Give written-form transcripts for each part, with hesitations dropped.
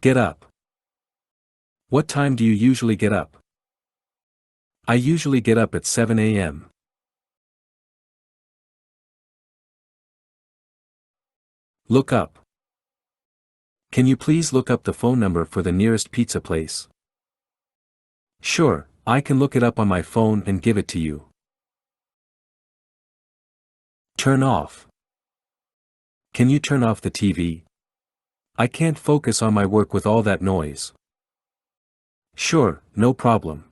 Get up. What time do you usually get up? I usually get up at 7 a.m. Look up. Can you please look up the phone number for the nearest pizza place? Sure, I can look it up on my phone and give it to you. Turn off. Can you turn off the TV? I can't focus on my work with all that noise. Sure, no problem.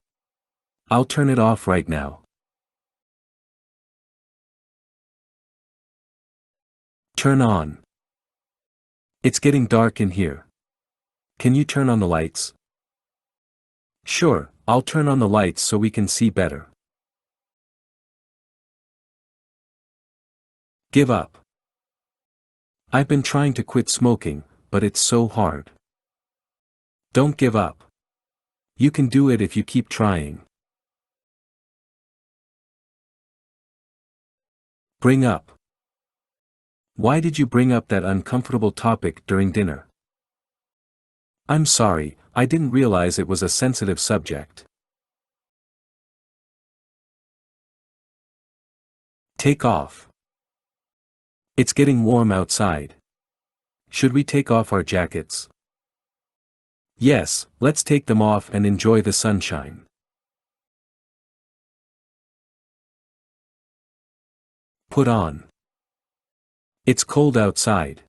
I'll turn it off right now. Turn on. It's getting dark in here. Can you turn on the lights? Sure, I'll turn on the lights so we can see better. Give up. I've been trying to quit smoking, but it's so hard. Don't give up. You can do it if you keep trying. Bring up. Why did you bring up that uncomfortable topic during dinner? I'm sorry, I didn't realize it was a sensitive subject. Take off. It's getting warm outside. Should we take off our jackets? Yes, let's take them off and enjoy the sunshine. Put on. It's cold outside.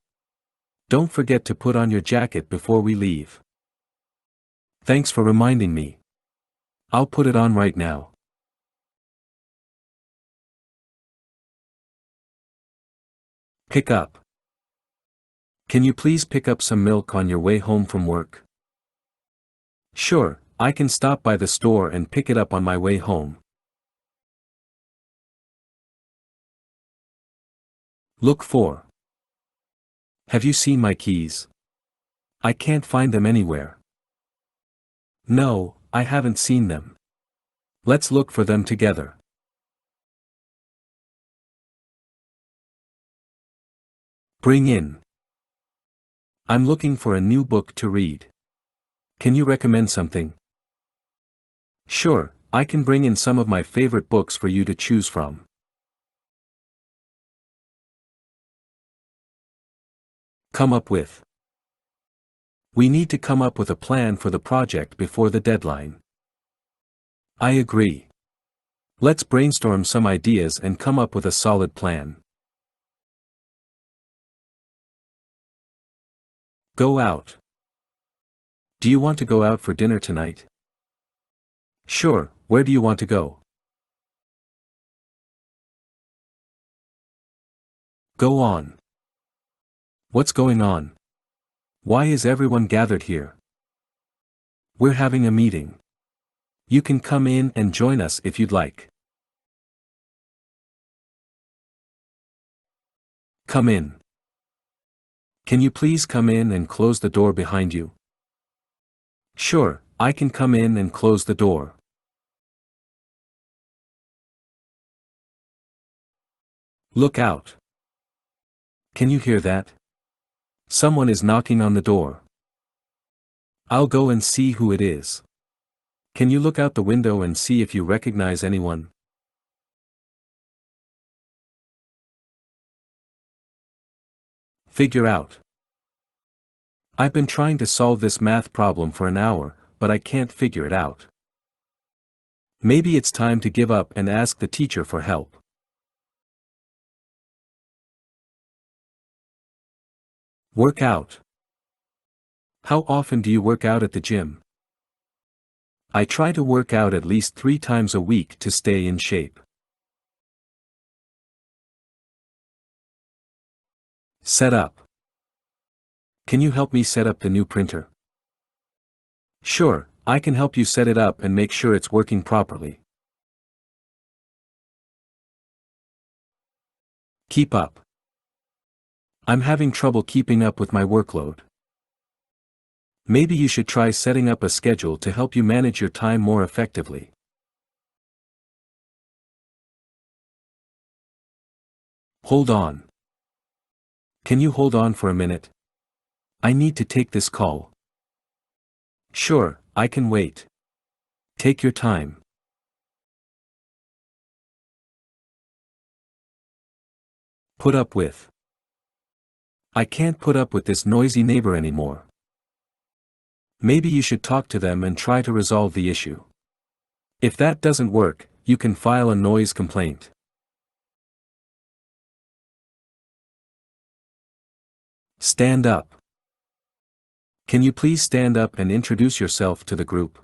Don't forget to put on your jacket before we leave. Thanks for reminding me. I'll put it on right now. Pick up. Can you please pick up some milk on your way home from work? Sure, I can stop by the store and pick it up on my way home. Look for. Have you seen my keys? I can't find them anywhere. No, I haven't seen them. Let's look for them together. Bring in. I'm looking for a new book to read. Can you recommend something? Sure, I can bring in some of my favorite books for you to choose from. Come up with. We need to come up with a plan for the project before the deadline. I agree. Let's brainstorm some ideas and come up with a solid plan. Go out. Do you want to go out for dinner tonight? Sure, where do you want to go? Go on. What's going on? Why is everyone gathered here? We're having a meeting. You can come in and join us if you'd like. Come in. Can you please come in and close the door behind you? Sure, I can come in and close the door. Look out. Can you hear that? Someone is knocking on the door. I'll go and see who it is. Can you look out the window and see if you recognize anyone? Figure out. I've been trying to solve this math problem for an hour, but I can't figure it out. Maybe it's time to give up and ask the teacher for help. Work out. How often do you work out at the gym? I try to work out at least 3 times a week to stay in shape. Set up. Can you help me set up the new printer? Sure, I can help you set it up and make sure it's working properly. Keep up. I'm having trouble keeping up with my workload. Maybe you should try setting up a schedule to help you manage your time more effectively. Hold on. Can you hold on for a minute? I need to take this call. Sure, I can wait. Take your time. Put up with. I can't put up with this noisy neighbor anymore. Maybe you should talk to them and try to resolve the issue. If that doesn't work, you can file a noise complaint. Stand up. Can you please stand up and introduce yourself to the group?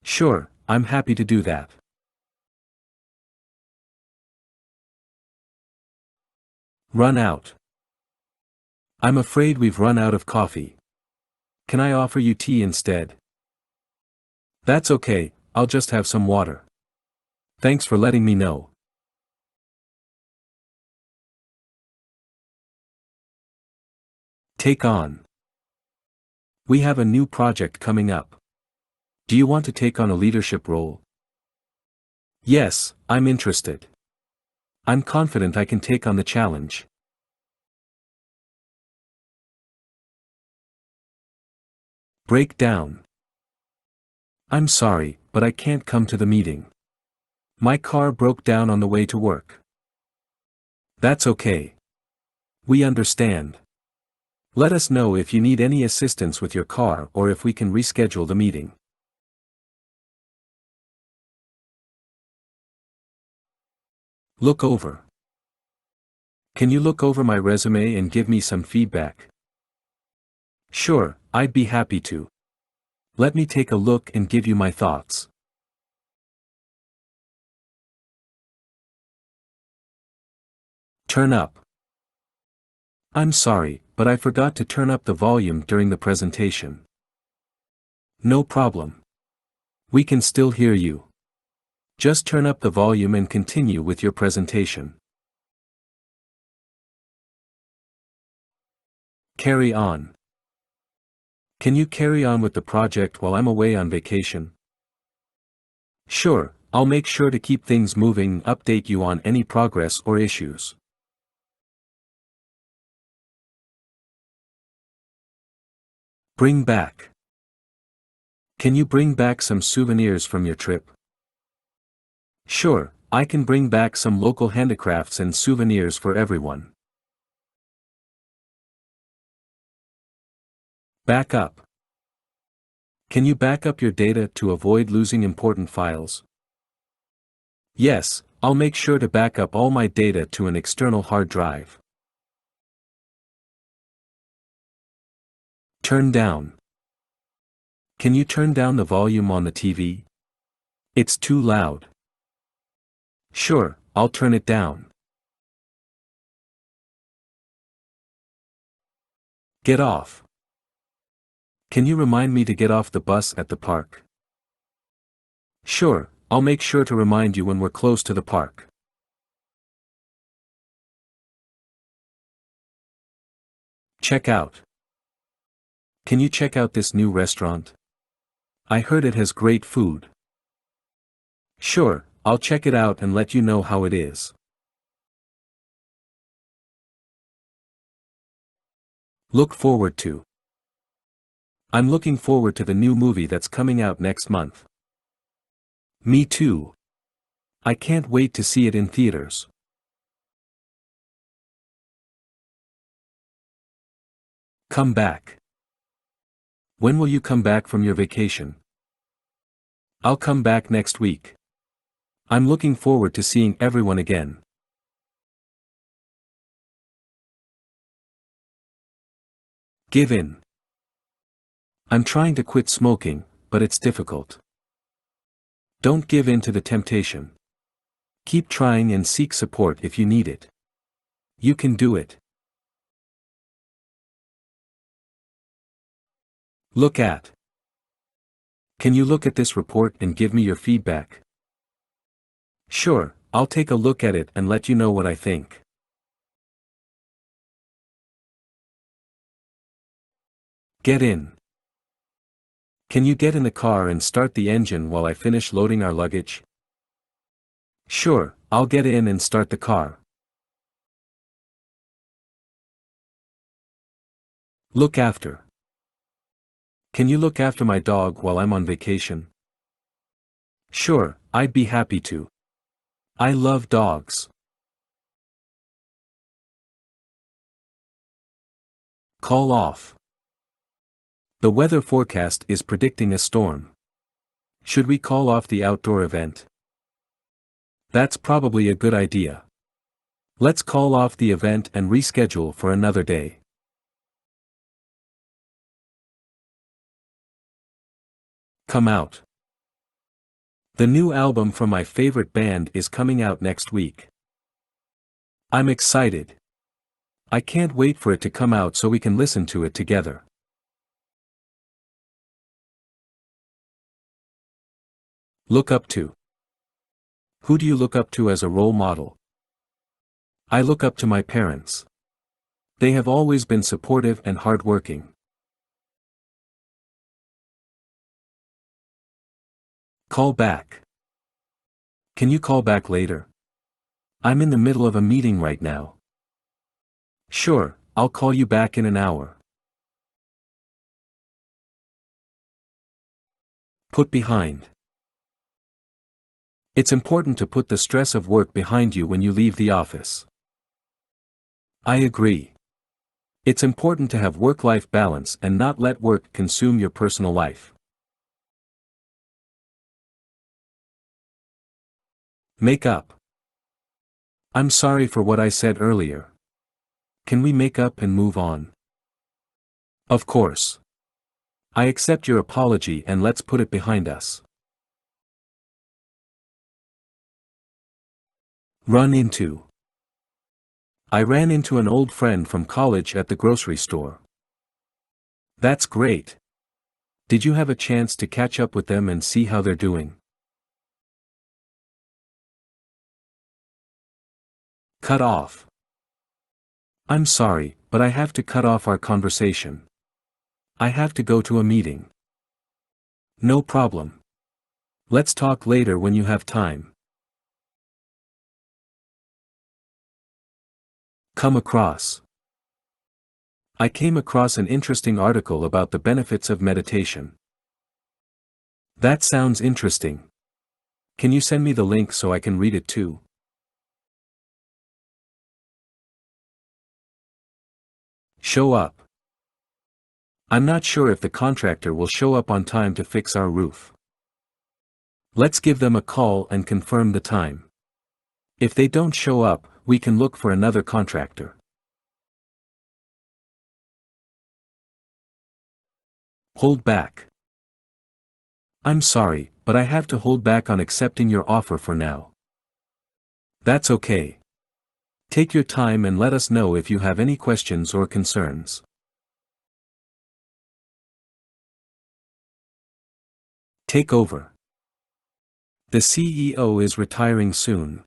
Sure, I'm happy to do that. Run out. I'm afraid we've run out of coffee. Can I offer you tea instead? That's okay, I'll just have some water. Thanks for letting me know. Take on. We have a new project coming up. Do you want to take on a leadership role? Yes, I'm interested. I'm confident I can take on the challenge. Break down. I'm sorry, but I can't come to the meeting. My car broke down on the way to work. That's okay. We understand. Let us know if you need any assistance with your car or if we can reschedule the meeting. Look over. Can you look over my resume and give me some feedback? Sure, I'd be happy to. Let me take a look and give you my thoughts. Turn up. I'm sorry, but I forgot to turn up the volume during the presentation. No problem. We can still hear you. Just turn up the volume and continue with your presentation. Carry on. Can you carry on with the project while I'm away on vacation? Sure, I'll make sure to keep things moving and update you on any progress or issues. Bring back. Can you bring back some souvenirs from your trip? Sure, I can bring back some local handicrafts and souvenirs for everyone. Back up. Can you back up your data to avoid losing important files? Yes, I'll make sure to back up all my data to an external hard drive. Turn down. Can you turn down the volume on the TV? It's too loud. Sure, I'll turn it down. Get off. Can you remind me to get off the bus at the park? Sure, I'll make sure to remind you when we're close to the park. Check out. Can you check out this new restaurant? I heard it has great food. Sure, I'll check it out and let you know how it is. Look forward to. I'm looking forward to the new movie that's coming out next month. Me too. I can't wait to see it in theaters. Come back. When will you come back from your vacation? I'll come back next week. I'm looking forward to seeing everyone again. Give in. I'm trying to quit smoking, but it's difficult. Don't give in to the temptation. Keep trying and seek support if you need it. You can do it. Look at. Can you look at this report and give me your feedback? Sure, I'll take a look at it and let you know what I think. Get in. Can you get in the car and start the engine while I finish loading our luggage? Sure, I'll get in and start the car. Look after. Can you look after my dog while I'm on vacation? Sure, I'd be happy to. I love dogs. Call off. The weather forecast is predicting a storm. Should we call off the outdoor event? That's probably a good idea. Let's call off the event and reschedule for another day. Come out. The new album from my favorite band is coming out next week. I'm excited. I can't wait for it to come out so we can listen to it together. Look up to. Who do you look up to as a role model? I look up to my parents. They have always been supportive and hardworking. Call back. Can you call back later? I'm in the middle of a meeting right now. Sure, I'll call you back in an hour. Put behind. It's important to put the stress of work behind you when you leave the office. I agree. It's important to have work-life balance and not let work consume your personal life. Make up. I'm sorry for what I said earlier. Can we make up and move on? Of course. I accept your apology and let's put it behind us. Run into. I ran into an old friend from college at the grocery store. That's great. Did you have a chance to catch up with them and see how they're doing? Cut off. I'm sorry, but I have to cut off our conversation. I have to go to a meeting. No problem. Let's talk later when you have time. Come across. I came across an interesting article about the benefits of meditation. That sounds interesting. Can you send me the link so I can read it too? Show up. I'm not sure if the contractor will show up on time to fix our roof. Let's give them a call and confirm the time. If they don't show up, we can look for another contractor. Hold back. I'm sorry, but I have to hold back on accepting your offer for now. That's okay. Take your time and let us know if you have any questions or concerns. Take over. The CEO is retiring soon.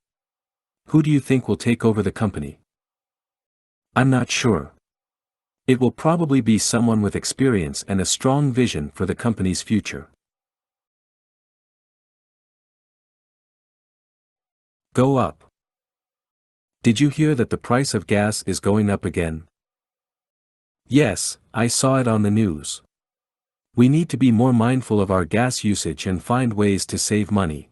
Who do you think will take over the company? I'm not sure. It will probably be someone with experience and a strong vision for the company's future. Go up. Did you hear that the price of gas is going up again? Yes, I saw it on the news. We need to be more mindful of our gas usage and find ways to save money.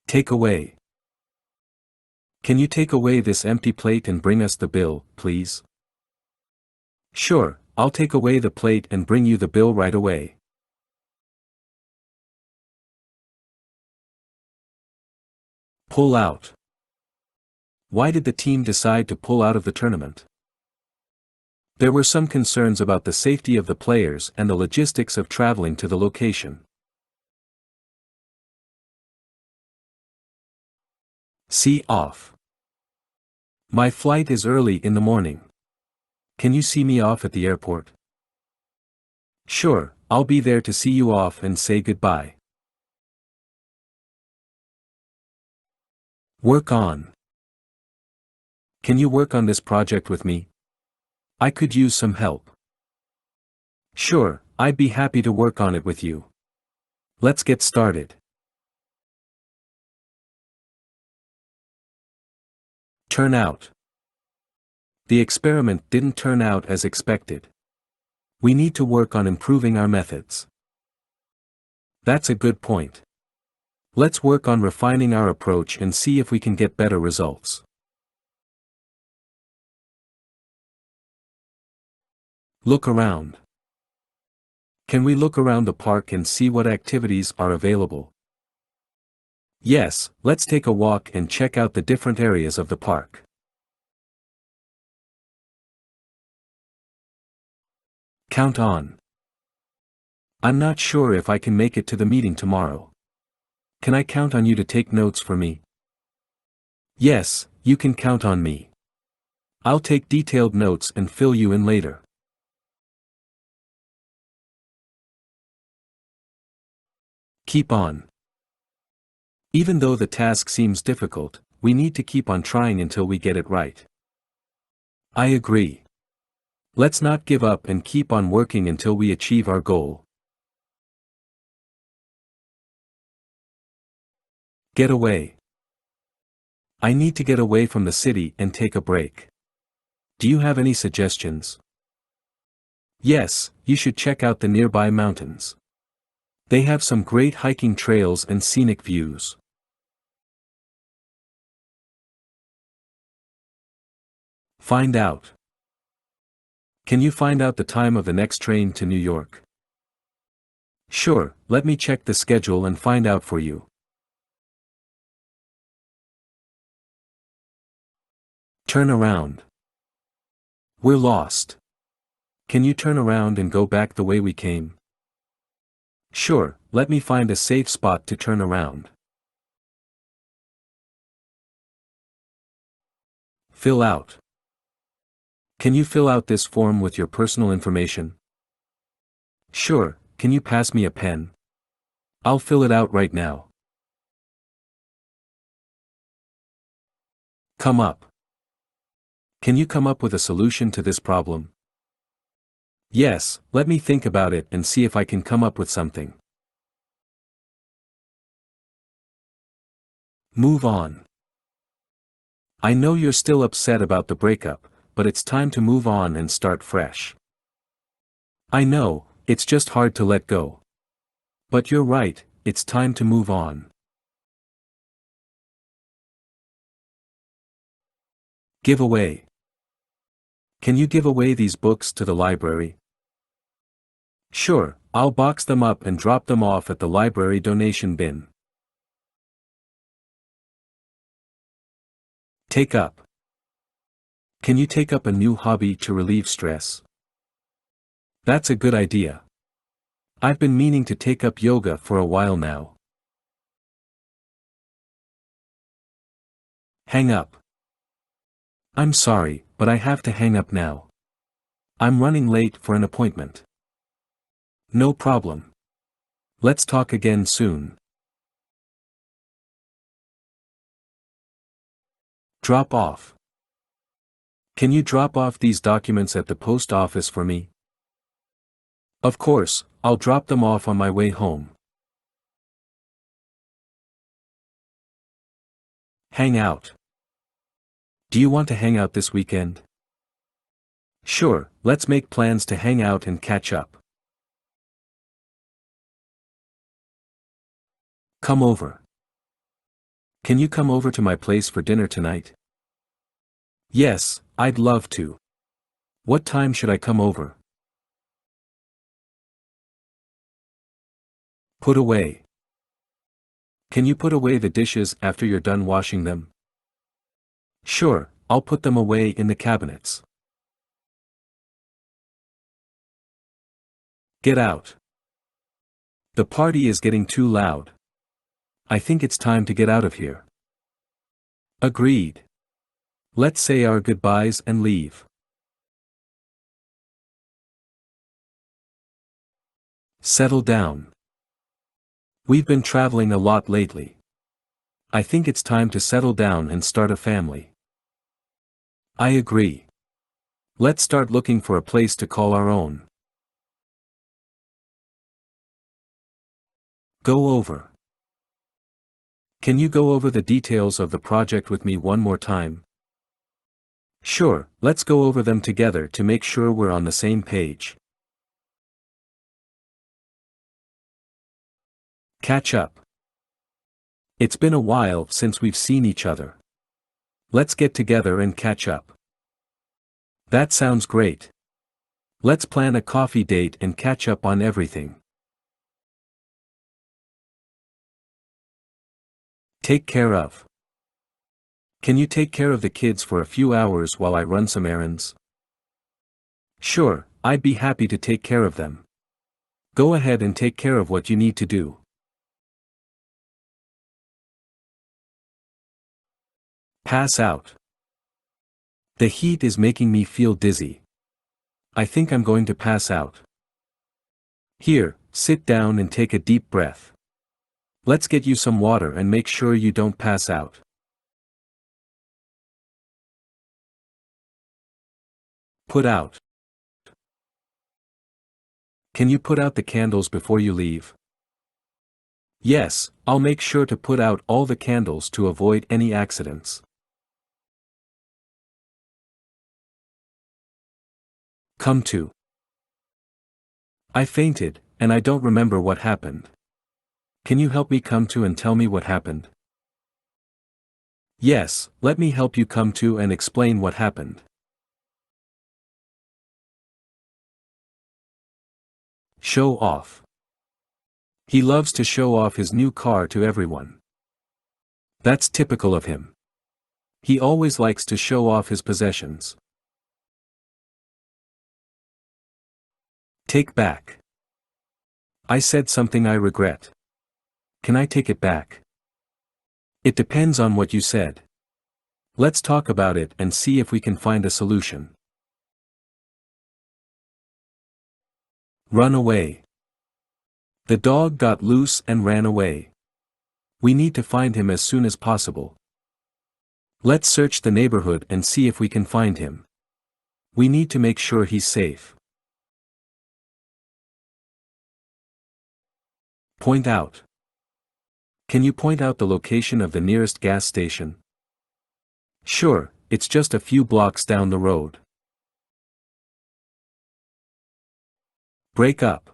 Take away. Can you take away this empty plate and bring us the bill, please? Sure, I'll take away the plate and bring you the bill right away. Pull out. Why did the team decide to pull out of the tournament? There were some concerns about the safety of the players and the logistics of traveling to the location. See off. My flight is early in the morning. Can you see me off at the airport? Sure, I'll be there to see you off and say goodbye. Work on. Can you work on this project with me? I could use some help. Sure, I'd be happy to work on it with you. Let's get started. Turn out. The experiment didn't turn out as expected. We need to work on improving our methods. That's a good point. Let's work on refining our approach and see if we can get better results. Look around. Can we look around the park and see what activities are available? Yes, let's take a walk and check out the different areas of the park. Count on. I'm not sure if I can make it to the meeting tomorrow. Can I count on you to take notes for me? Yes, you can count on me. I'll take detailed notes and fill you in later. Keep on. Even though the task seems difficult, we need to keep on trying until we get it right. I agree. Let's not give up and keep on working until we achieve our goal. Get away. I need to get away from the city and take a break. Do you have any suggestions? Yes, you should check out the nearby mountains. They have some great hiking trails and scenic views. Find out. Can you find out the time of the next train to New York? Sure, let me check the schedule and find out for you. Turn around. We're lost. Can you turn around and go back the way we came? Sure, let me find a safe spot to turn around. Fill out. Can you fill out this form with your personal information? Sure, can you pass me a pen? I'll fill it out right now. Come up. Can you come up with a solution to this problem? Yes, let me think about it and see if I can come up with something. Move on. I know you're still upset about the breakup, but it's time to move on and start fresh. I know, it's just hard to let go. But you're right, it's time to move on. Give away. Can you give away these books to the library? Sure, I'll box them up and drop them off at the library donation bin. Take up. Can you take up a new hobby to relieve stress? That's a good idea. I've been meaning to take up yoga for a while now. Hang up. I'm sorry, but I have to hang up now. I'm running late for an appointment. No problem. Let's talk again soon. Drop off. Can you drop off these documents at the post office for me? Of course, I'll drop them off on my way home. Hang out. Do you want to hang out this weekend? Sure, let's make plans to hang out and catch up. Come over. Can you come over to my place for dinner tonight? Yes, I'd love to. What time should I come over? Put away. Can you put away the dishes after you're done washing them? Sure, I'll put them away in the cabinets. Get out. The party is getting too loud. I think it's time to get out of here. Agreed. Let's say our goodbyes and leave. Settle down. We've been traveling a lot lately. I think it's time to settle down and start a family. I agree. Let's start looking for a place to call our own. Go over. Can you go over the details of the project with me one more time? Sure, let's go over them together to make sure we're on the same page. Catch up. It's been a while since we've seen each other. Let's get together and catch up. That sounds great. Let's plan a coffee date and catch up on everything. Take care of. Can you take care of the kids for a few hours while I run some errands? Sure, I'd be happy to take care of them. Go ahead and take care of what you need to do. Pass out. The heat is making me feel dizzy. I think I'm going to pass out. Here, sit down and take a deep breath. Let's get you some water and make sure you don't pass out. Put out. Can you put out the candles before you leave? Yes, I'll make sure to put out all the candles to avoid any accidents. Come to. I fainted, and I don't remember what happened. Can you help me come to and tell me what happened? Yes, let me help you come to and explain what happened. Show off. He loves to show off his new car to everyone. That's typical of him. He always likes to show off his possessions. Take back. I said something I regret. Can I take it back? It depends on what you said. Let's talk about it and see if we can find a solution. Run away. The dog got loose and ran away. We need to find him as soon as possible. Let's search the neighborhood and see if we can find him. We need to make sure he's safe. Point out. Can you point out the location of the nearest gas station? Sure, it's just a few blocks down the road. Break up.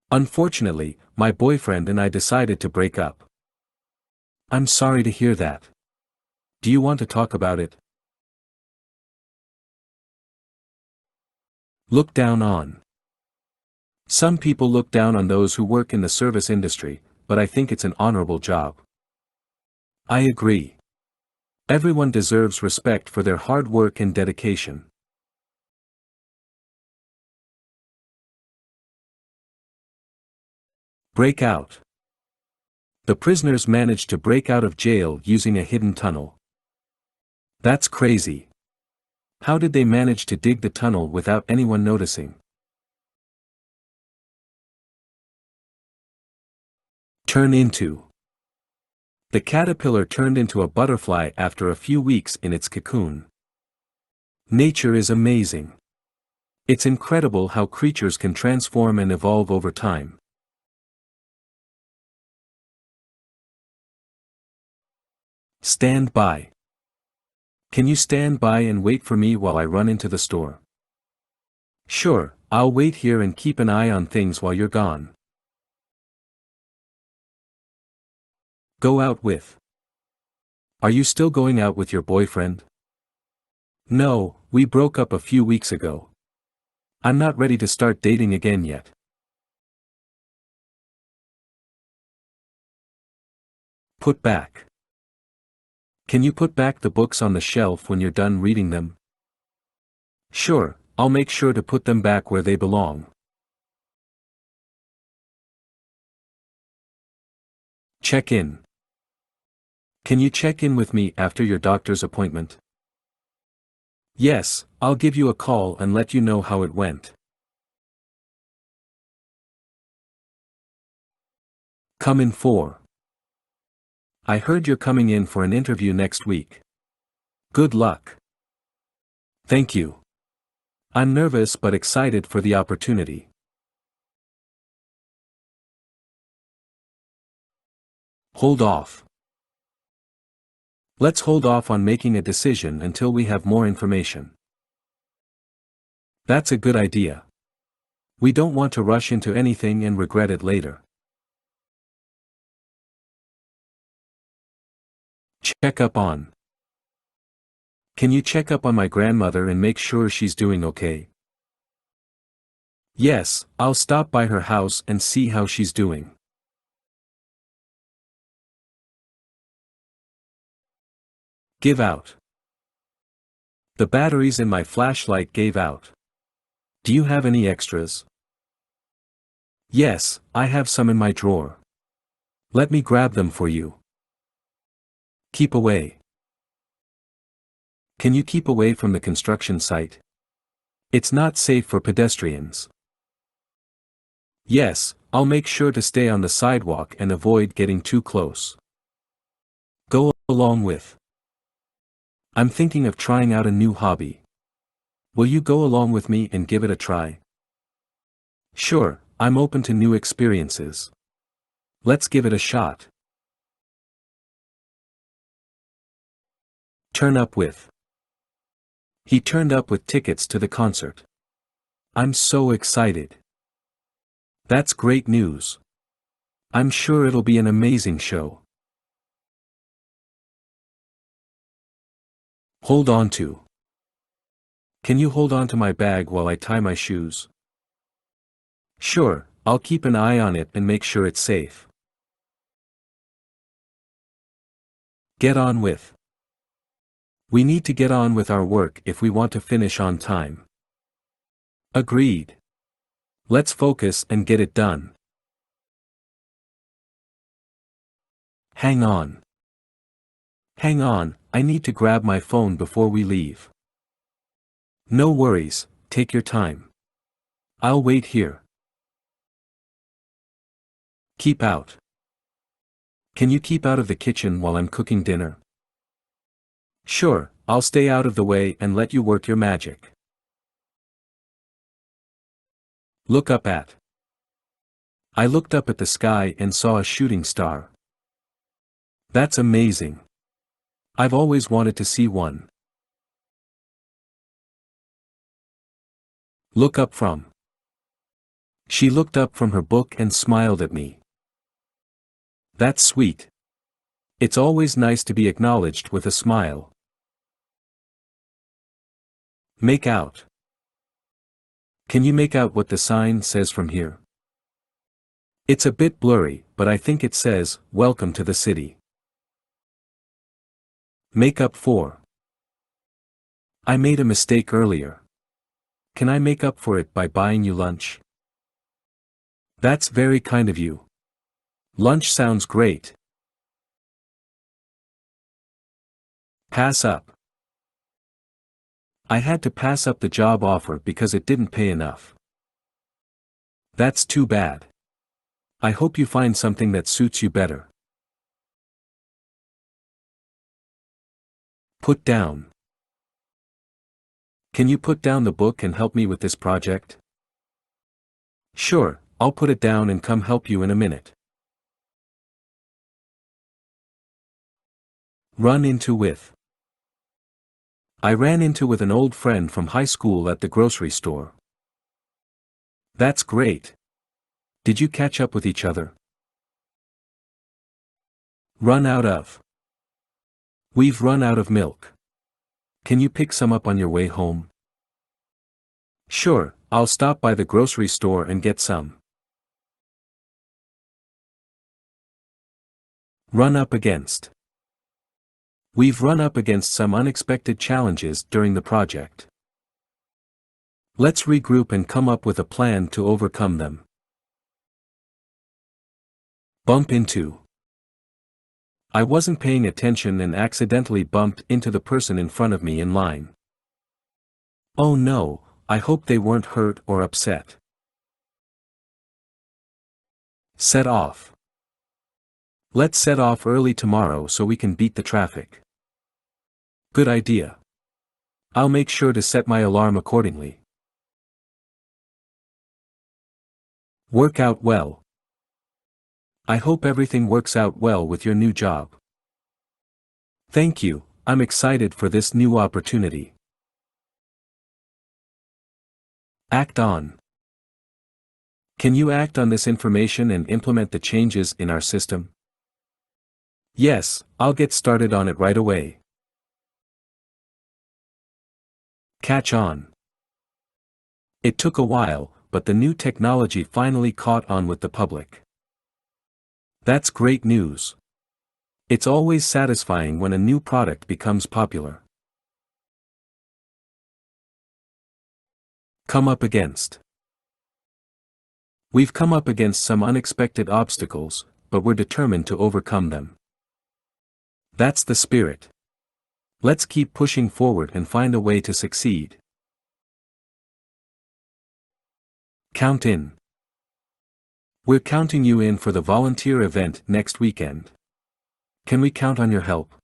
Unfortunately, my boyfriend and I decided to break up. I'm sorry to hear that. Do you want to talk about it? Look down on. Some people look down on those who work in the service industry, but I think it's an honorable job. I agree. Everyone deserves respect for their hard work and dedication. Break out. The prisoners managed to break out of jail using a hidden tunnel. That's crazy. How did they manage to dig the tunnel without anyone noticing? Turn into. The caterpillar turned into a butterfly after a few weeks in its cocoon. Nature is amazing. It's incredible how creatures can transform and evolve over time. Stand by. Can you stand by and wait for me while I run into the store? Sure, I'll wait here and keep an eye on things while you're gone. Go out with. Are you still going out with your boyfriend? No, we broke up a few weeks ago. I'm not ready to start dating again yet. Put back. Can you put back the books on the shelf when you're done reading them? Sure, I'll make sure to put them back where they belong. Check in. Can you check in with me after your doctor's appointment? Yes, I'll give you a call and let you know how it went. Come in for. I heard you're coming in for an interview next week. Good luck. Thank you. I'm nervous but excited for the opportunity. Hold off. Let's hold off on making a decision until we have more information. That's a good idea. We don't want to rush into anything and regret it later. Check up on. Can you check up on my grandmother and make sure she's doing okay? Yes, I'll stop by her house and see how she's doing. Give out. The batteries in my flashlight gave out. Do you have any extras? Yes, I have some in my drawer. Let me grab them for you. Keep away. Can you keep away from the construction site? It's not safe for pedestrians. Yes, I'll make sure to stay on the sidewalk and avoid getting too close. Go along with. I'm thinking of trying out a new hobby. Will you go along with me and give it a try? Sure, I'm open to new experiences. Let's give it a shot. Turn up with. He turned up with tickets to the concert. I'm so excited. That's great news. I'm sure it'll be an amazing show. Hold on to. Can you hold on to my bag while I tie my shoes? Sure, I'll keep an eye on it and make sure it's safe. Get on with. We need to get on with our work if we want to finish on time. Agreed. Let's focus and get it done. Hang on. Hang on, I need to grab my phone before we leave. No worries, take your time. I'll wait here. Keep out. Can you keep out of the kitchen while I'm cooking dinner? Sure, I'll stay out of the way and let you work your magic. Look up at. I looked up at the sky and saw a shooting star. That's amazing. I've always wanted to see one. Look up from. She looked up from her book and smiled at me. That's sweet. It's always nice to be acknowledged with a smile. Make out. Can you make out what the sign says from here? It's a bit blurry, but I think it says, "Welcome to the city." Make up for. I made a mistake earlier. Can I make up for it by buying you lunch? That's very kind of you. Lunch sounds great. Pass up. I had to pass up the job offer because it didn't pay enough. That's too bad. I hope you find something that suits you better. Put down. Can you put down the book and help me with this project? Sure, I'll put it down and come help you in a minute. Run into with. I ran into with an old friend from high school at the grocery store. That's great. Did you catch up with each other? Run out of. We've run out of milk. Can you pick some up on your way home? Sure, I'll stop by the grocery store and get some. Run up against. We've run up against some unexpected challenges during the project. Let's regroup and come up with a plan to overcome them. Bump into. I wasn't paying attention and accidentally bumped into the person in front of me in line. Oh no, I hope they weren't hurt or upset. Set off. Let's set off early tomorrow so we can beat the traffic. Good idea. I'll make sure to set my alarm accordingly. Work out well. I hope everything works out well with your new job. Thank you, I'm excited for this new opportunity. Act on. Can you act on this information and implement the changes in our system? Yes, I'll get started on it right away. Catch on. It took a while, but the new technology finally caught on with the public. That's great news. It's always satisfying when a new product becomes popular. Come up against. We've come up against some unexpected obstacles, but we're determined to overcome them. That's the spirit. Let's keep pushing forward and find a way to succeed. Count in. We're counting you in for the volunteer event next weekend. Can we count on your help?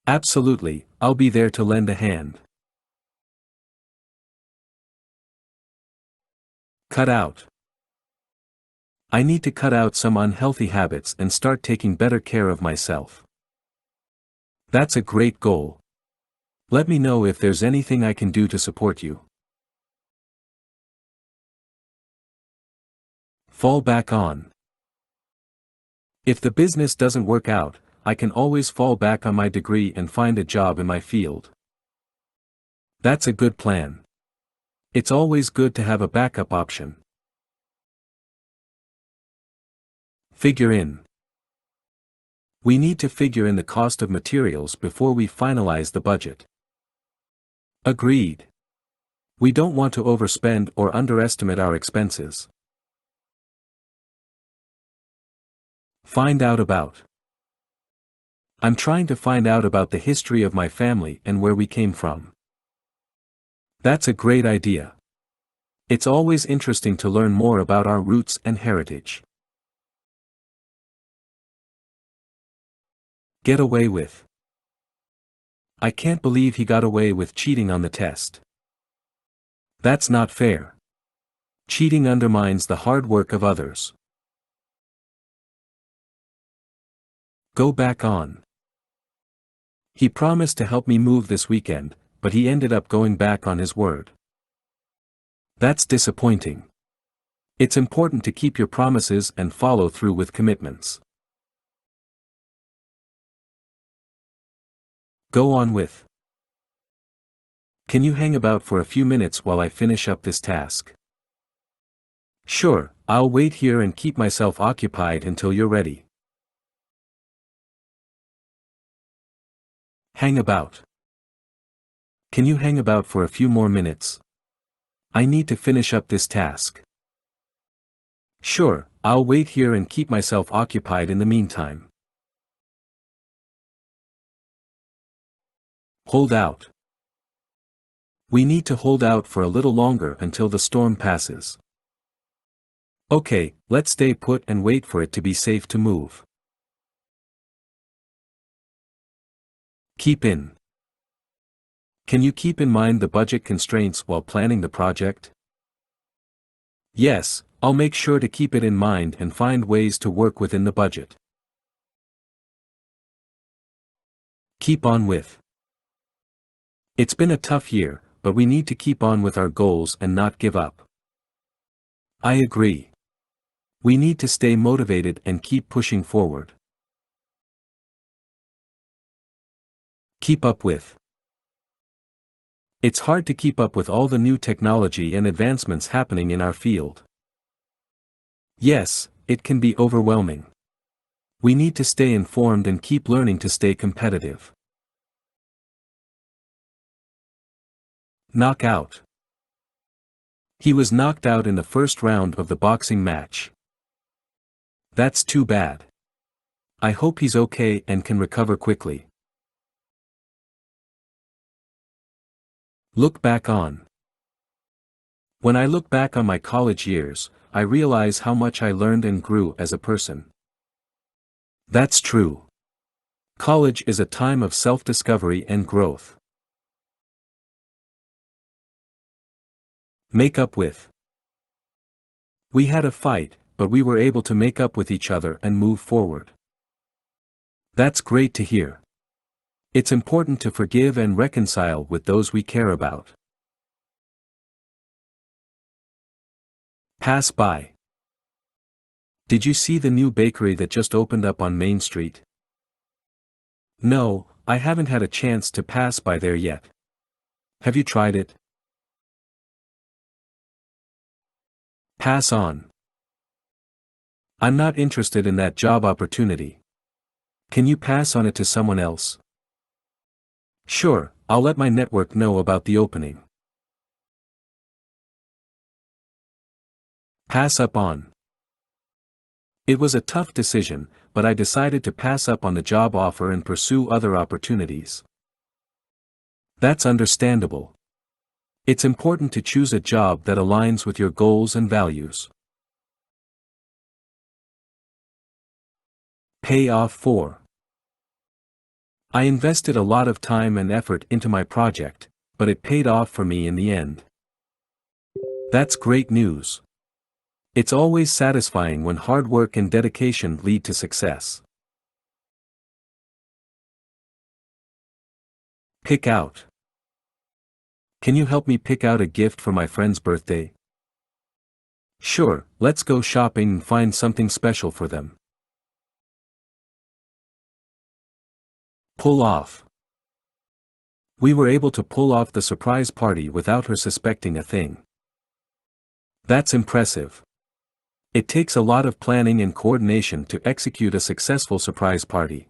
Absolutely, I'll be there to lend a hand. Cut out. I need to cut out some unhealthy habits and start taking better care of myself. That's a great goal. Let me know if there's anything I can do to support you. Fall back on. If the business doesn't work out, I can always fall back on my degree and find a job in my field. That's a good plan. It's always good to have a backup option. Figure in. We need to figure in the cost of materials before we finalize the budget. Agreed. We don't want to overspend or underestimate our expenses. Find out about. I'm trying to find out about the history of my family and where we came from. That's a great idea. It's always interesting to learn more about our roots and heritage. Get away with. I can't believe he got away with cheating on the test. That's not fair. Cheating undermines the hard work of others. Go back on. He promised to help me move this weekend, but he ended up going back on his word. That's disappointing. It's important to keep your promises and follow through with commitments. Go on with. Can you hang about for a few minutes while I finish up this task? Sure, I'll wait here and keep myself occupied until you're ready. Hang about. Can you hang about for a few more minutes? I need to finish up this task. Sure, I'll wait here and keep myself occupied in the meantime. Hold out. We need to hold out for a little longer until the storm passes. Okay, let's stay put and wait for it to be safe to move. Keep in. Can you keep in mind the budget constraints while planning the project? Yes, I'll make sure to keep it in mind and find ways to work within the budget. Keep on with. It's been a tough year, but we need to keep on with our goals and not give up. I agree. We need to stay motivated and keep pushing forward. Keep up with. It's hard to keep up with all the new technology and advancements happening in our field. Yes, it can be overwhelming. We need to stay informed and keep learning to stay competitive. Knock out. He was knocked out in the first round of the boxing match. That's too bad. I hope he's okay and can recover quickly. Look back on. When I look back on my college years, I realize how much I learned and grew as a person. That's true. College is a time of self-discovery and growth. Make up with. We had a fight, but we were able to make up with each other and move forward. That's great to hear. It's important to forgive and reconcile with those we care about. Pass by. Did you see the new bakery that just opened up on Main Street? No, I haven't had a chance to pass by there yet. Have you tried it? Pass on. I'm not interested in that job opportunity. Can you pass on it to someone else? Sure, I'll let my network know about the opening. Pass up on. It was a tough decision, but I decided to pass up on the job offer and pursue other opportunities. That's understandable. It's important to choose a job that aligns with your goals and values. Pay off for. I invested a lot of time and effort into my project, but it paid off for me in the end. That's great news. It's always satisfying when hard work and dedication lead to success. Pick out. Can you help me pick out a gift for my friend's birthday? Sure, let's go shopping and find something special for them. Pull off. We were able to pull off the surprise party without her suspecting a thing. That's impressive. It takes a lot of planning and coordination to execute a successful surprise party.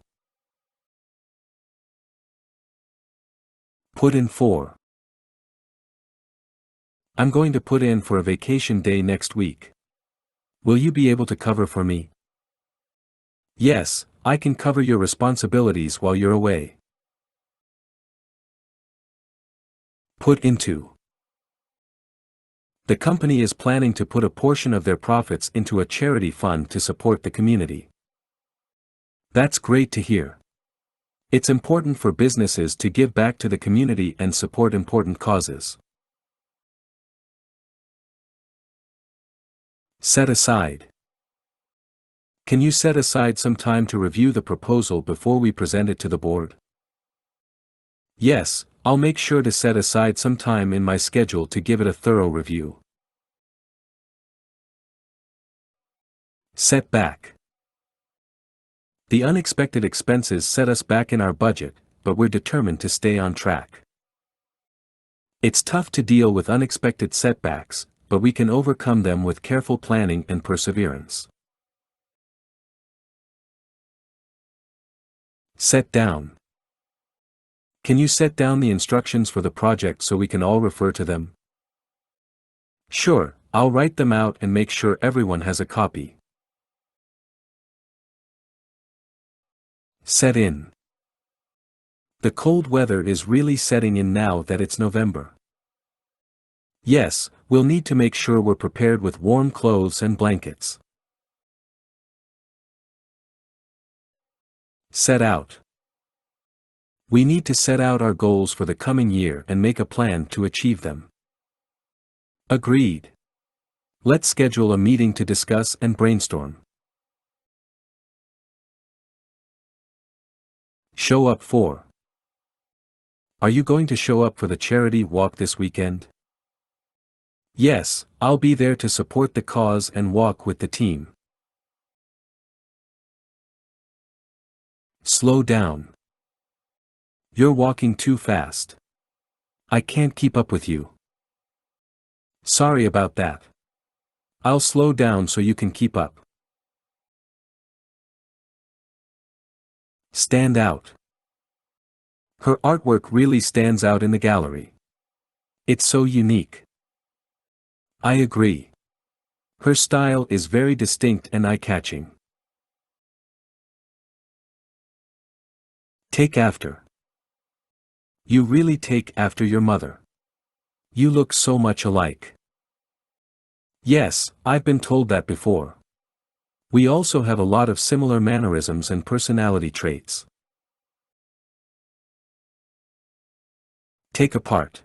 Put in for. I'm going to put in for a vacation day next week. Will you be able to cover for me? Yes, I can cover your responsibilities while you're away. Put into. The company is planning to put a portion of their profits into a charity fund to support the community. That's great to hear. It's important for businesses to give back to the community and support important causes. Set aside. Can you set aside some time to review the proposal before we present it to the board? Yes, I'll make sure to set aside some time in my schedule to give it a thorough review. Set back. The unexpected expenses set us back in our budget, but we're determined to stay on track. It's tough to deal with unexpected setbacks, but we can overcome them with careful planning and perseverance. Set down. Can you set down the instructions for the project so we can all refer to them? Sure, I'll write them out and make sure everyone has a copy. Set in. The cold weather is really setting in now that it's November. Yes, we'll need to make sure we're prepared with warm clothes and blankets. Set out. We need to set out our goals for the coming year and make a plan to achieve them. Agreed. Let's schedule a meeting to discuss and brainstorm. Show up for. Are you going to show up for the charity walk this weekend? Yes, I'll be there to support the cause and walk with the team. Slow down. You're walking too fast. I can't keep up with you. Sorry about that. I'll slow down so you can keep up. Stand out. Her artwork really stands out in the gallery. It's so unique. I agree. Her style is very distinct and eye-catching. Take after. You really take after your mother. You look so much alike. Yes, I've been told that before. We also have a lot of similar mannerisms and personality traits. Take apart.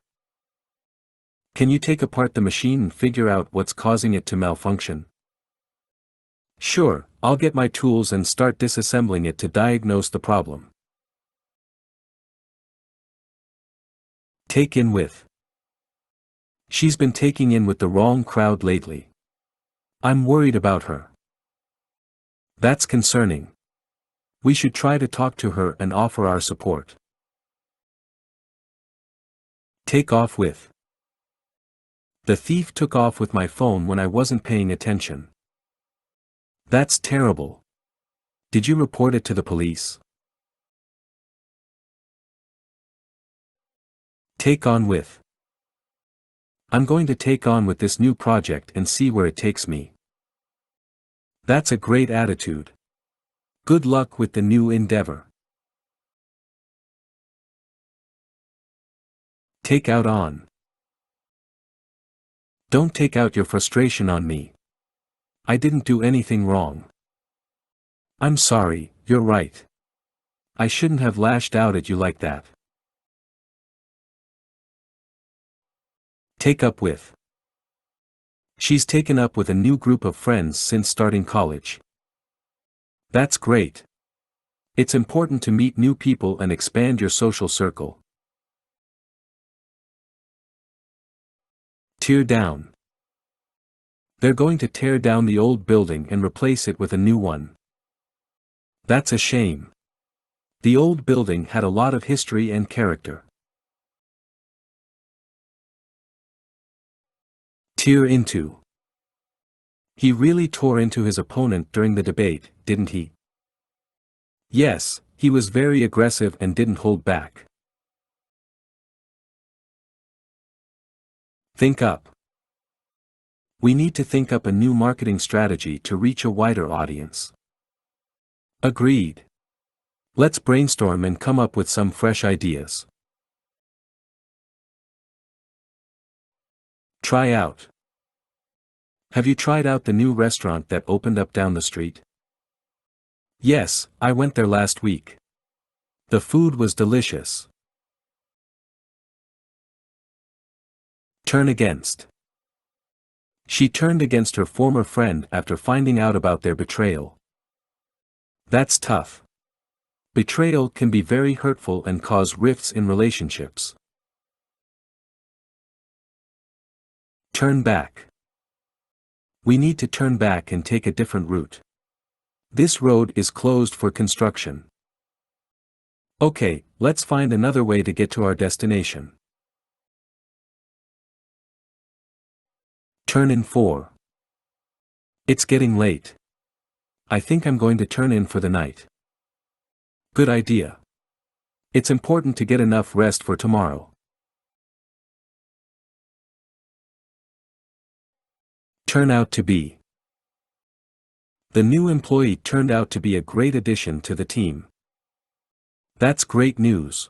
Can you take apart the machine and figure out what's causing it to malfunction? Sure, I'll get my tools and start disassembling it to diagnose the problem. Take in with. She's been taking in with the wrong crowd lately. I'm worried about her. That's concerning. We should try to talk to her and offer our support. Take off with. The thief took off with my phone when I wasn't paying attention. That's terrible. Did you report it to the police? Take on with. I'm going to take on with this new project and see where it takes me. That's a great attitude. Good luck with the new endeavor. Take out on. Don't take out your frustration on me. I didn't do anything wrong. I'm sorry, you're right. I shouldn't have lashed out at you like that. Take up with. She's taken up with a new group of friends since starting college. That's great. It's important to meet new people and expand your social circle. Tear down. They're going to tear down the old building and replace it with a new one. That's a shame. The old building had a lot of history and character. Tear into. He really tore into his opponent during the debate, didn't he? Yes, he was very aggressive and didn't hold back. Think up. We need to think up a new marketing strategy to reach a wider audience. Agreed. Let's brainstorm and come up with some fresh ideas. Try out. Have you tried out the new restaurant that opened up down the street? Yes, I went there last week. The food was delicious. Turn against. She turned against her former friend after finding out about their betrayal. That's tough. Betrayal can be very hurtful and cause rifts in relationships. Turn back. We need to turn back and take a different route. This road is closed for construction. Okay, let's find another way to get to our destination. Turn in for. It's getting late. I think I'm going to turn in for the night. Good idea. It's important to get enough rest for tomorrow. Turn out to be. The new employee turned out to be a great addition to the team. That's great news.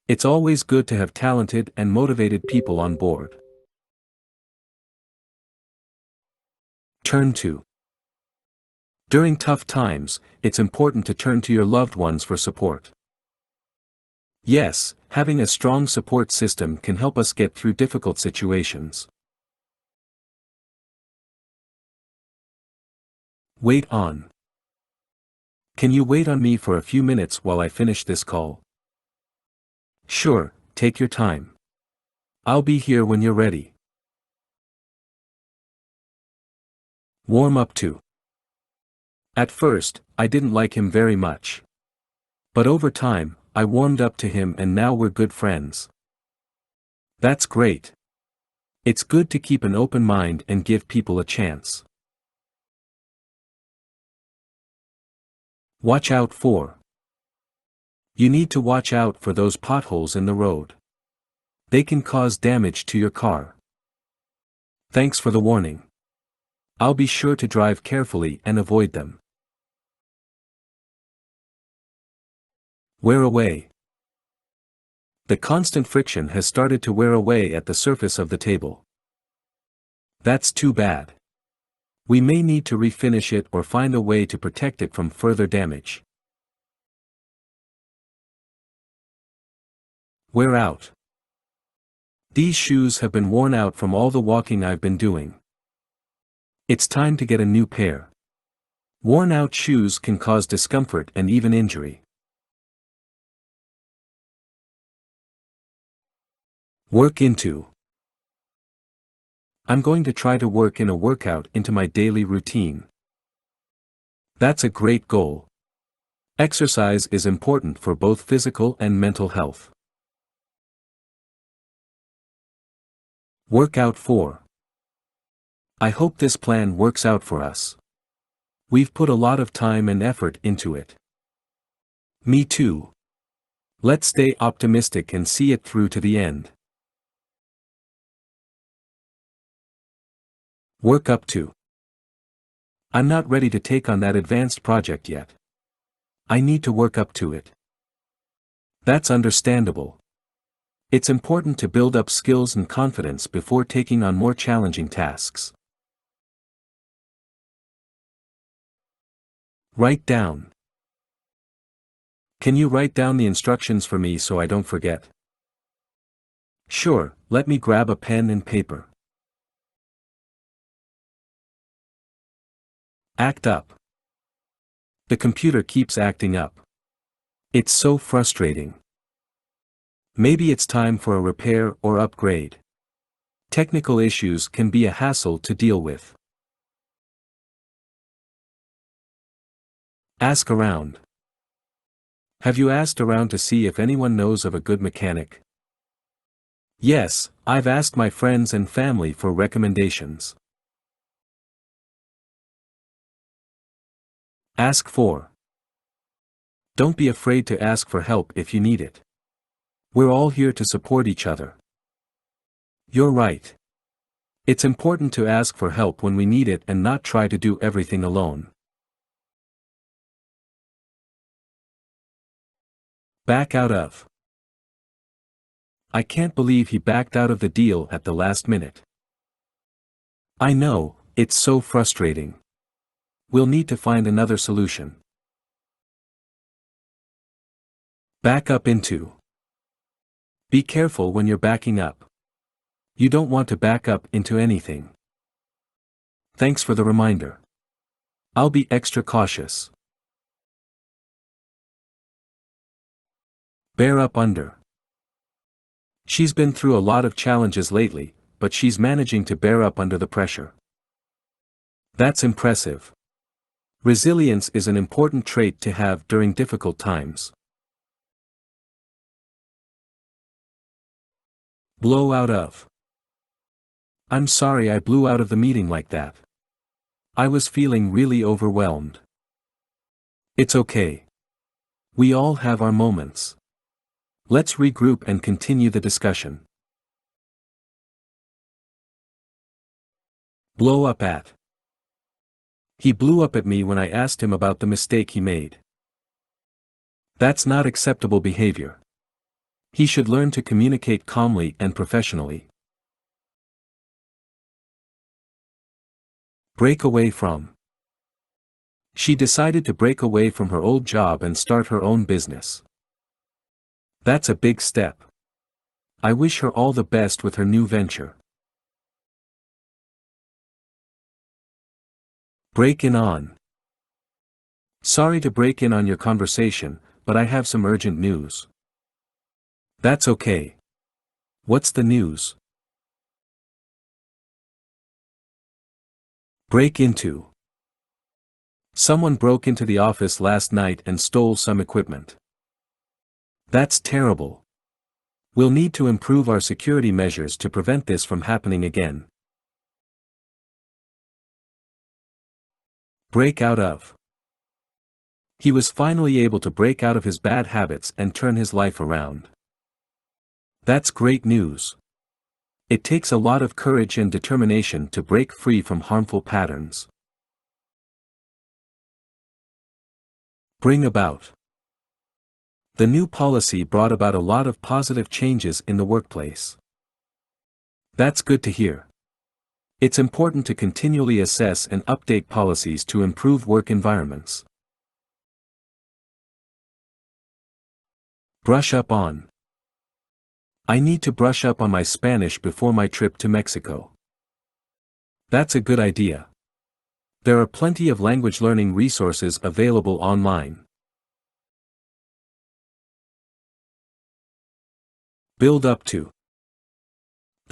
It's always good to have talented and motivated people on board. Turn to. During tough times, it's important to turn to your loved ones for support. Yes, having a strong support system can help us get through difficult situations. Wait on. Can you wait on me for a few minutes while I finish this call? Sure, take your time. I'll be here when you're ready. Warm up to. At first, I didn't like him very much. But over time, I warmed up to him and now we're good friends. That's great. It's good to keep an open mind and give people a chance. Watch out for. You need to watch out for those potholes in the road. They can cause damage to your car. Thanks for the warning. I'll be sure to drive carefully and avoid them. Wear away. The constant friction has started to wear away at the surface of the table. That's too bad. We may need to refinish it or find a way to protect it from further damage. Wear out. These shoes have been worn out from all the walking I've been doing. It's time to get a new pair. Worn out shoes can cause discomfort and even injury. Work into. I'm going to try to work in a workout into my daily routine. That's a great goal. Exercise is important for both physical and mental health. Work out for. I hope this plan works out for us. We've put a lot of time and effort into it. Me too. Let's stay optimistic and see it through to the end. Work up to. I'm not ready to take on that advanced project yet. I need to work up to it. That's understandable. It's important to build up skills and confidence before taking on more challenging tasks. Write down. Can you write down the instructions for me so I don't forget? Sure, let me grab a pen and paper. Act up. The computer keeps acting up. It's so frustrating. Maybe it's time for a repair or upgrade. Technical issues can be a hassle to deal with. Ask around. Have you asked around to see if anyone knows of a good mechanic? Yes, I've asked my friends and family for recommendations. Ask for. Don't be afraid to ask for help if you need it. We're all here to support each other. You're right. It's important to ask for help when we need it and not try to do everything alone. Back out of. I can't believe he backed out of the deal at the last minute. I know, it's so frustrating. We'll need to find another solution. Back up into. Be careful when you're backing up. You don't want to back up into anything. Thanks for the reminder. I'll be extra cautious. Bear up under. She's been through a lot of challenges lately, but she's managing to bear up under the pressure. That's impressive. Resilience is an important trait to have during difficult times. Blow out of. I'm sorry I blew out of the meeting like that. I was feeling really overwhelmed. It's okay. We all have our moments. Let's regroup and continue the discussion. Blow up at. He blew up at me when I asked him about the mistake he made. That's not acceptable behavior. He should learn to communicate calmly and professionally. Break away from. She decided to break away from her old job and start her own business. That's a big step. I wish her all the best with her new venture. Break in on. Sorry to break in on your conversation, but I have some urgent news. That's okay. What's the news? Break into. Someone broke into the office last night and stole some equipment. That's terrible. We'll need to improve our security measures to prevent this from happening again. Break out of. He was finally able to break out of his bad habits and turn his life around. That's great news. It takes a lot of courage and determination to break free from harmful patterns. Bring about. The new policy brought about a lot of positive changes in the workplace. That's good to hear. It's important to continually assess and update policies to improve work environments. Brush up on. I need to brush up on my Spanish before my trip to Mexico. That's a good idea. There are plenty of language learning resources available online. Build up to.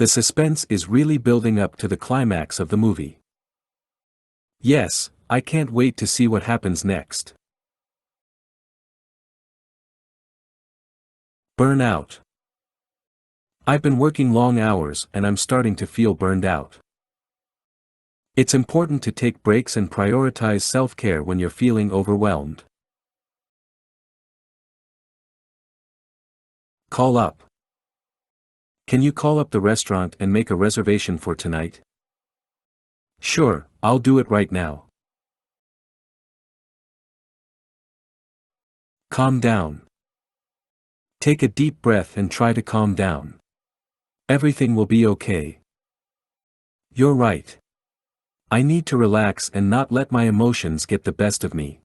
The suspense is really building up to the climax of the movie. Yes, I can't wait to see what happens next. Burnout. I've been working long hours and I'm starting to feel burned out. It's important to take breaks and prioritize self-care when you're feeling overwhelmed. Call up. Can you call up the restaurant and make a reservation for tonight? Sure, I'll do it right now. Calm down. Take a deep breath and try to calm down. Everything will be okay. You're right. I need to relax and not let my emotions get the best of me.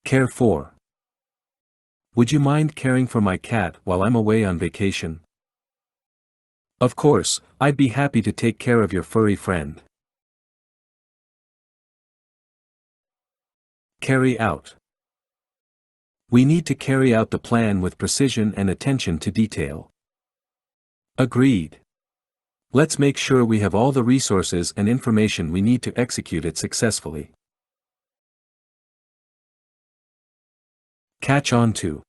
Care for. Would you mind caring for my cat while I'm away on vacation? Of course, I'd be happy to take care of your furry friend. Carry out. We need to carry out the plan with precision and attention to detail. Agreed. Let's make sure we have all the resources and information we need to execute it successfully. Catch on to.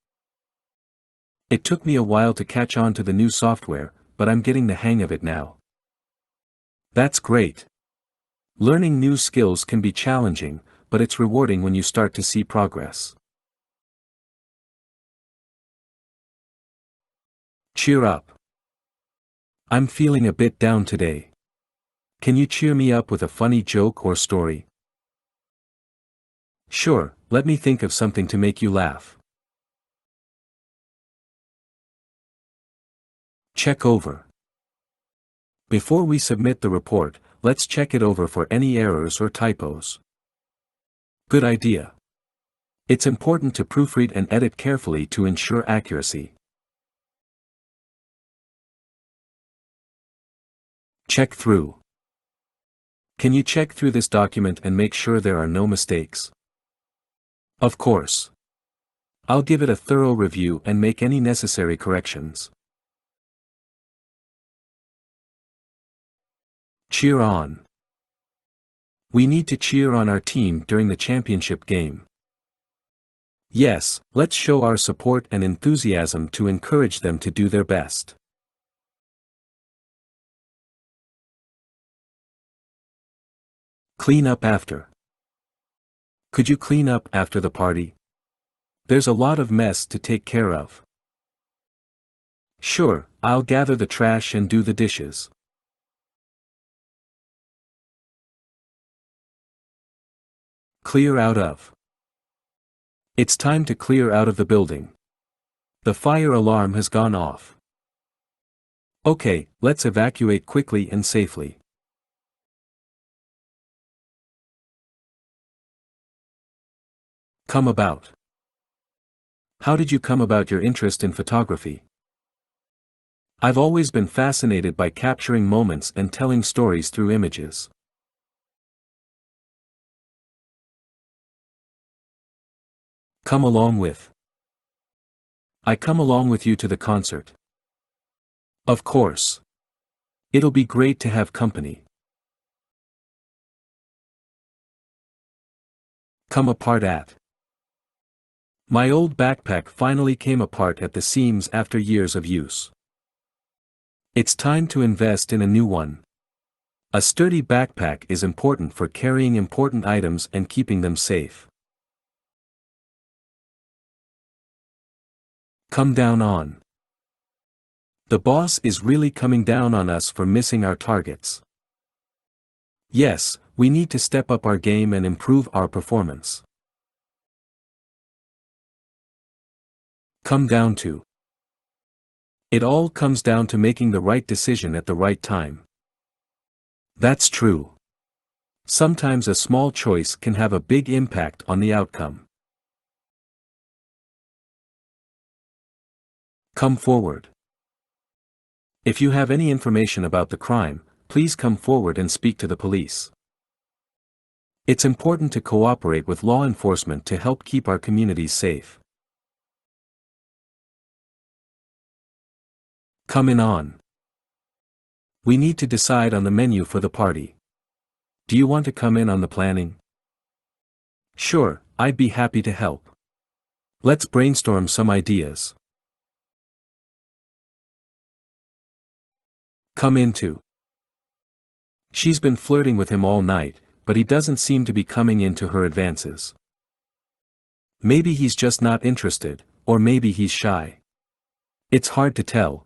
It took me a while to catch on to the new software, but I'm getting the hang of it now. That's great. Learning new skills can be challenging, but it's rewarding when you start to see progress. Cheer up. I'm feeling a bit down today. Can you cheer me up with a funny joke or story? Sure, let me think of something to make you laugh. Check over. Before we submit the report, let's check it over for any errors or typos. Good idea. It's important to proofread and edit carefully to ensure accuracy. Check through. Can you check through this document and make sure there are no mistakes? Of course. I'll give it a thorough review and make any necessary corrections. Cheer on. We need to cheer on our team during the championship game. Yes, let's show our support and enthusiasm to encourage them to do their best. Clean up after. Could you clean up after the party? There's a lot of mess to take care of. Sure, I'll gather the trash and do the dishes. Clear out of. It's time to clear out of the building. The fire alarm has gone off. Okay, let's evacuate quickly and safely. Come about. How did you come about your interest in photography? I've always been fascinated by capturing moments and telling stories through images. Come along with. I come along with you to the concert. Of course. It'll be great to have company. Come apart at. My old backpack finally came apart at the seams after years of use. It's time to invest in a new one. A sturdy backpack is important for carrying important items and keeping them safe. Come down on. The boss is really coming down on us for missing our targets. Yes, we need to step up our game and improve our performance. Come down to. It all comes down to making the right decision at the right time. That's true. Sometimes a small choice can have a big impact on the outcome. Come forward. If you have any information about the crime, please come forward and speak to the police. It's important to cooperate with law enforcement to help keep our communities safe. Come in on. We need to decide on the menu for the party. Do you want to come in on the planning? Sure, I'd be happy to help. Let's brainstorm some ideas. Come into. She's been flirting with him all night, but he doesn't seem to be coming into her advances. Maybe he's just not interested, or maybe he's shy. It's hard to tell.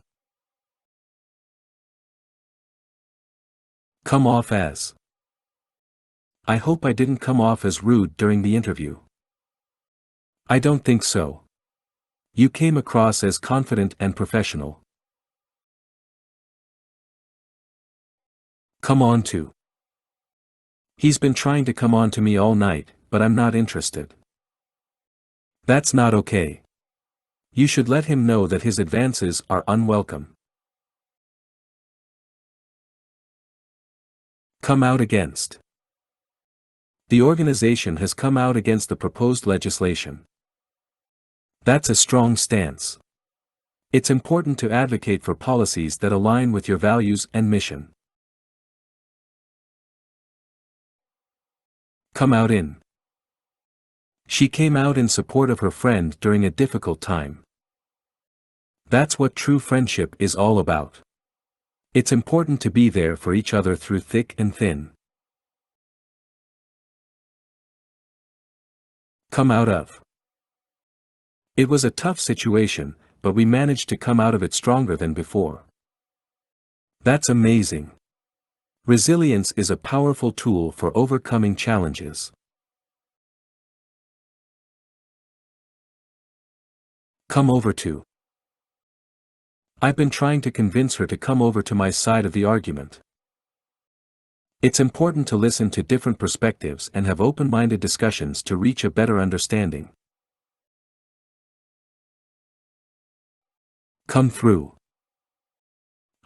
Come off as. I hope I didn't come off as rude during the interview. I don't think so. You came across as confident and professional. Come on to. He's been trying to come on to me all night, but I'm not interested. That's not okay. You should let him know that his advances are unwelcome. Come out against. The organization has come out against the proposed legislation. That's a strong stance. It's important to advocate for policies that align with your values and mission. Come out in. She came out in support of her friend during a difficult time. That's what true friendship is all about. It's important to be there for each other through thick and thin. Come out of. It was a tough situation, but we managed to come out of it stronger than before. That's amazing. Resilience is a powerful tool for overcoming challenges. Come over to. I've been trying to convince her to come over to my side of the argument. It's important to listen to different perspectives and have open-minded discussions to reach a better understanding. Come through.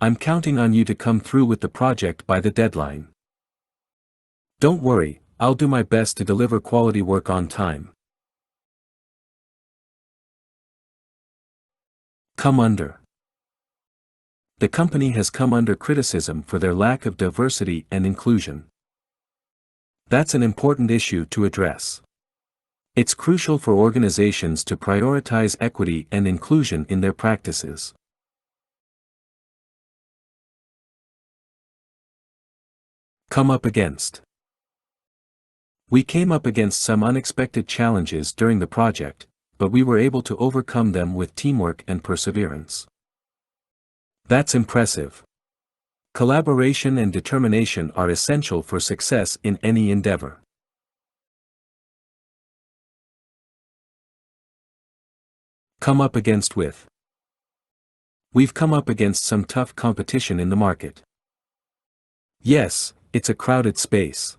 I'm counting on you to come through with the project by the deadline. Don't worry, I'll do my best to deliver quality work on time. Come under. The company has come under criticism for their lack of diversity and inclusion. That's an important issue to address. It's crucial for organizations to prioritize equity and inclusion in their practices. Come up against. We came up against some unexpected challenges during the project, but we were able to overcome them with teamwork and perseverance. That's impressive. Collaboration and determination are essential for success in any endeavor. Come up against with. We've come up against some tough competition in the market. Yes, it's a crowded space.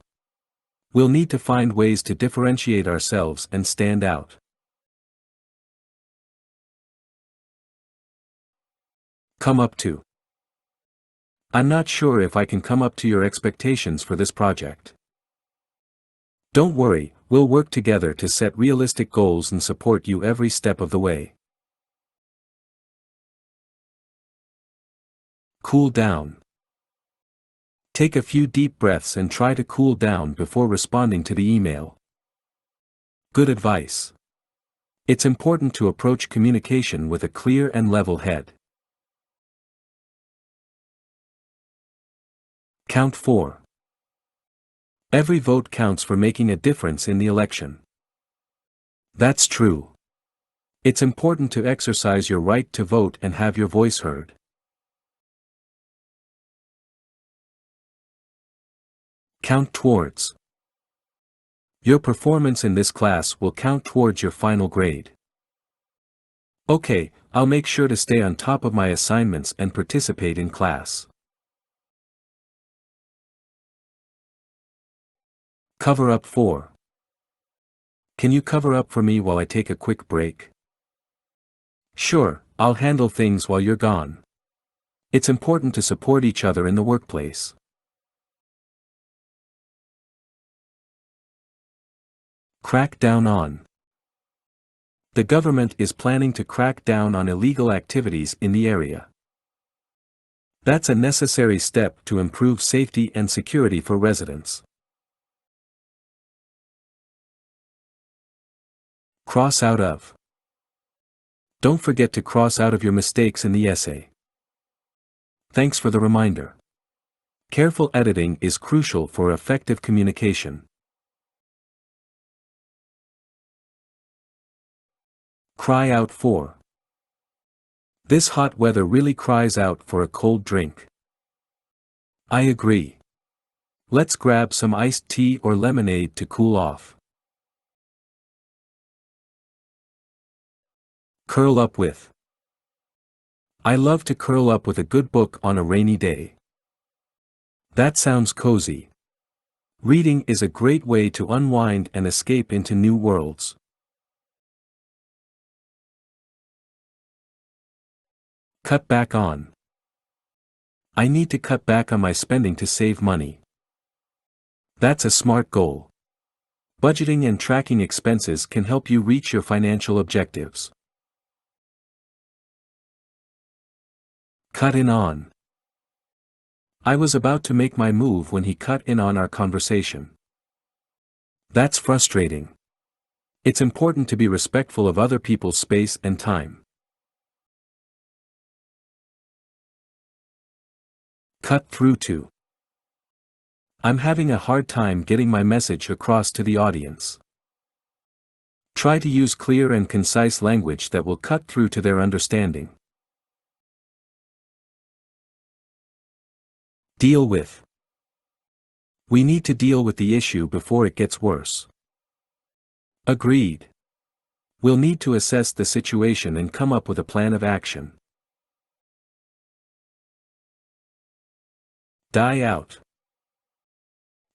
We'll need to find ways to differentiate ourselves and stand out. Come up to. I'm not sure if I can come up to your expectations for this project. Don't worry, we'll work together to set realistic goals and support you every step of the way. Cool down. Take a few deep breaths and try to cool down before responding to the email. Good advice. It's important to approach communication with a clear and level head. Count 4. Every vote counts for making a difference in the election. That's true. It's important to exercise your right to vote and have your voice heard. Count towards. Your performance in this class will count towards your final grade. Okay, I'll make sure to stay on top of my assignments and participate in class. Cover up 4. Can you cover up for me while I take a quick break? Sure, I'll handle things while you're gone. It's important to support each other in the workplace. Crack down on. The government is planning to crack down on illegal activities in the area. That's a necessary step to improve safety and security for residents. Cross out of. Don't forget to cross out of your mistakes in the essay. Thanks for the reminder. Careful editing is crucial for effective communication. Cry out for. This hot weather really cries out for a cold drink. I agree. Let's grab some iced tea or lemonade to cool off. Curl up with. I love to curl up with a good book on a rainy day. That sounds cozy. Reading is a great way to unwind and escape into new worlds. Cut back on. I need to cut back on my spending to save money. That's a smart goal. Budgeting and tracking expenses can help you reach your financial objectives. Cut in on. I was about to make my move when he cut in on our conversation. That's frustrating. It's important to be respectful of other people's space and time. Cut through to. I'm having a hard time getting my message across to the audience. Try to use clear and concise language that will cut through to their understanding. Deal with. We need to deal with the issue before it gets worse. Agreed. We'll need to assess the situation and come up with a plan of action. Die out.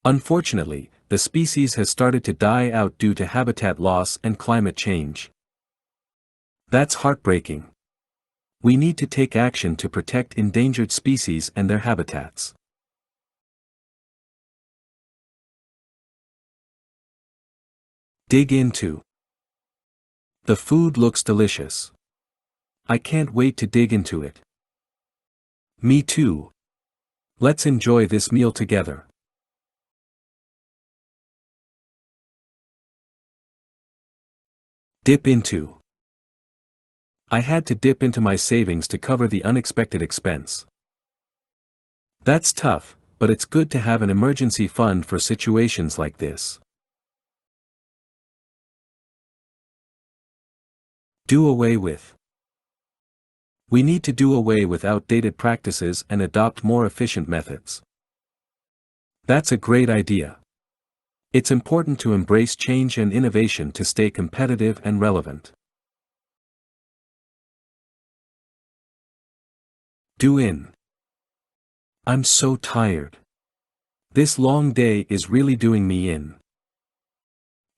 Unfortunately, the species has started to die out due to habitat loss and climate change. That's heartbreaking. We need to take action to protect endangered species and their habitats. Dig into. The food looks delicious. I can't wait to dig into it. Me too. Let's enjoy this meal together. Dip into. I had to dip into my savings to cover the unexpected expense. That's tough, but it's good to have an emergency fund for situations like this. Do away with. We need to do away with outdated practices and adopt more efficient methods. That's a great idea. It's important to embrace change and innovation to stay competitive and relevant. Do in. I'm so tired. This long day is really doing me in.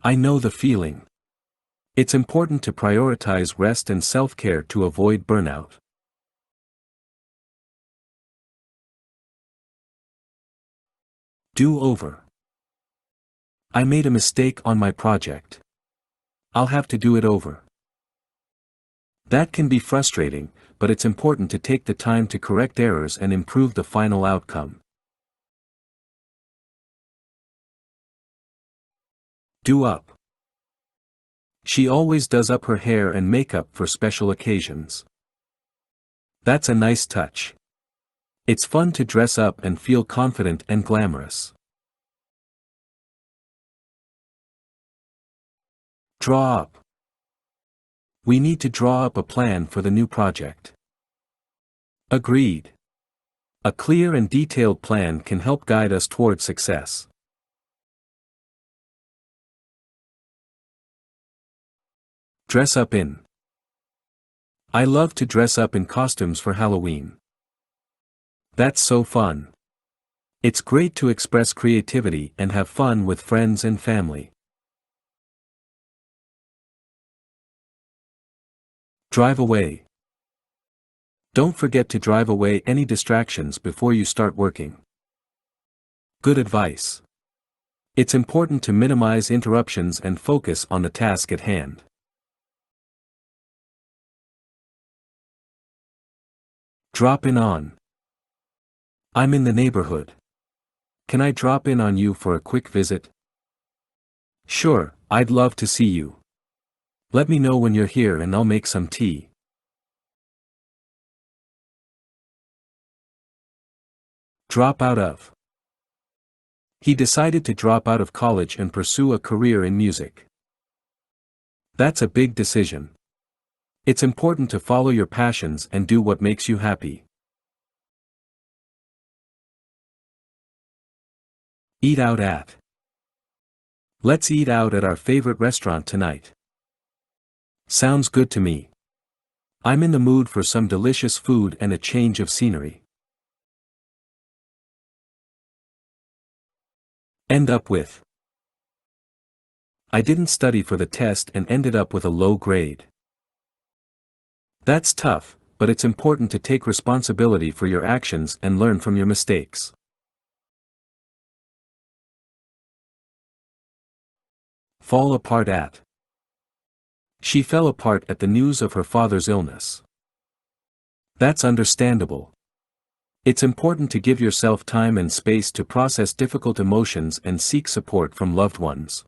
I know the feeling. It's important to prioritize rest and self-care to avoid burnout. Do over. I made a mistake on my project. I'll have to do it over. That can be frustrating, but it's important to take the time to correct errors and improve the final outcome. Do up. She always does up her hair and makeup for special occasions. That's a nice touch. It's fun to dress up and feel confident and glamorous. Draw up. We need to draw up a plan for the new project. Agreed. A clear and detailed plan can help guide us toward success. Dress up in. I love to dress up in costumes for Halloween. That's so fun. It's great to express creativity and have fun with friends and family. Drive away. Don't forget to drive away any distractions before you start working. Good advice. It's important to minimize interruptions and focus on the task at hand. Drop in on. I'm in the neighborhood. Can I drop in on you for a quick visit? Sure, I'd love to see you. Let me know when you're here and I'll make some tea. Drop out of. He decided to drop out of college and pursue a career in music. That's a big decision. It's important to follow your passions and do what makes you happy. Eat out at. Let's eat out at our favorite restaurant tonight. Sounds good to me. I'm in the mood for some delicious food and a change of scenery. End up with. I didn't study for the test and ended up with a low grade. That's tough, but it's important to take responsibility for your actions and learn from your mistakes. Fall apart at. She fell apart at the news of her father's illness. That's understandable. It's important to give yourself time and space to process difficult emotions and seek support from loved ones.